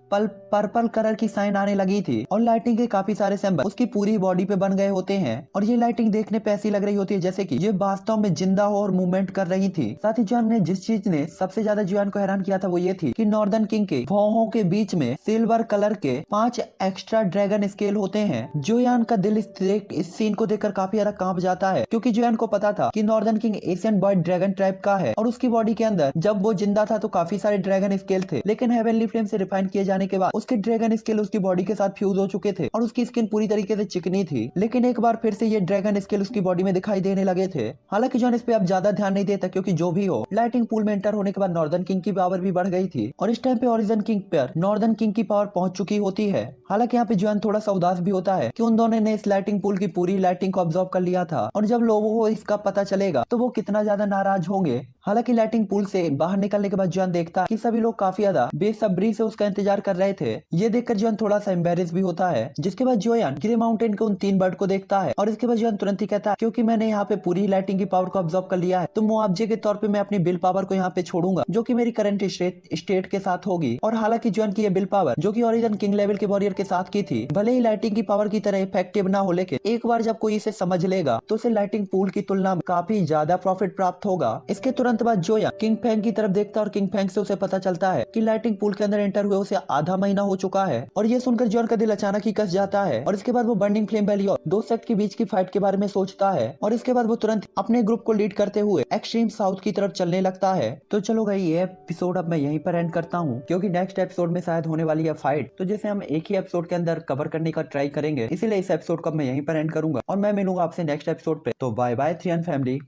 पर्पल कलर की साइन आने लगी थी और लाइटिंग के काफी सारे सिंबल उसकी पूरी बॉडी पे बन गए होते हैं और ये लाइटिंग देखने पे ऐसी लग रही होती है जैसे कि ये वास्तव में जिंदा हो और मूवमेंट कर रही थी। साथ ही जॉन ने जिस चीज ने सबसे ज्यादा जॉन को हैरान किया था वो ये थी कि नॉर्दर्न किंग के भौहों के बीच में सिल्वर कलर के 5 एक्स्ट्रा ड्रैगन स्केल होते हैं। जोयान का दिल इस सीन को देखकर काफी ज्यादा कांप जाता है, क्योंकि जोयान को पता था कि northern king Asian boy dragon tribe का है और उसकी बॉडी के अंदर जब वो जिंदा था तो काफी सारे ड्रैगन स्केल थे, लेकिन हेवनली फ्लेम से रिफाइन किए जाने के बाद उसके ड्रैगन स्केल उसकी बॉडी के साथ फ्यूज हो चुके थे और उसकी स्किन पूरी तरीके से चिकनी थी। लेकिन एक बार फिर से ये ड्रैगन स्केल उसकी बॉडी में दिखाई देने लगे थे। हालांकि जॉन इस पे अब ज्यादा ध्यान नहीं देता, क्योंकि जो भी हो लाइटिंग पूल में एंटर होने के बाद नॉर्दर्न किंग की पावर भी बढ़ गई थी और इस टाइम पे ओरिजिन किंग पर नॉर्दर्न किंग की पावर पहुंच चुकी होती है। हालांकि यहाँ पे जॉन थोड़ा सा उदास भी होता है कि उन दोनों ने इस लाइटिंग पूल की पूरी लाइटिंग को ऑब्जॉर्व कर लिया था और जब लोगों को इसका पता चलेगा तो वो कितना ज्यादा नाराज होंगे। हालांकि लाइटिंग पूल से बाहर निकलने के बाद जॉन देखता है कि सभी लोग काफी ज्यादा बेसब्री से उसका इंतजार कर रहे थे। ये देखकर जॉन थोड़ा सा एम्बेरेस भी होता है। जिसके बाद जोयान ग्रे माउंटेन के उन 3 बर्ड को देखता है और इसके बाद जॉन तुरंत ही कहता है क्योंकि मैंने यहाँ पे पूरी लाइटिंग की पावर को ऑब्जॉर्व कर लिया है तो मुआवजे के तौर पे मैं अपनी बिल पावर को यहाँ पे छोड़ूंगा जो कि मेरी करंट स्टेट के साथ होगी। और हालांकि जॉन की ये बिल पावर जो कि ओरिजिन किंग लेवल के वॉरियर के साथ की थी भले ही लाइटिंग की पावर की तरह इफेक्टिव ना हो, लेकिन एक बार जब कोई इसे समझ लेगा तो उसे लाइटिंग पूल की तुलना में काफी ज्यादा प्रॉफिट प्राप्त होगा। इसके तुरंत तुरंत बाद जोया किंग फैंग की तरफ देखता है और किंग फैंग से उसे पता चलता है कि लाइटिंग पूल के अंदर एंटर हुए उसे आधा महीना हो चुका है। और ये सुनकर जॉन का दिल अचानक ही कस जाता है और इसके बाद वो बर्निंग फ्लेम वैली और दो सेक्ट के बीच की फाइट के बारे में सोचता है और इसके बाद वो तुरंत अपने ग्रुप को लीड करते हुए एक्सट्रीम साउथ की तरफ चलने लगता है। तो चलो भाई ये एपिसोड अब मैं यहीं पर एंड करता हूँ, क्योंकि नेक्स्ट एपिसोड में शायद होने वाली है फाइट, तो जैसे हम एक ही एपिसोड के अंदर कवर करने का ट्राई करेंगे, इसीलिए इस एपिसोड को मैं यहीं पर एंड करूंगा और मैं मिलूंगा आपसे नेक्स्ट एपिसोड पे। तो बाय बाय 3N फैमिली।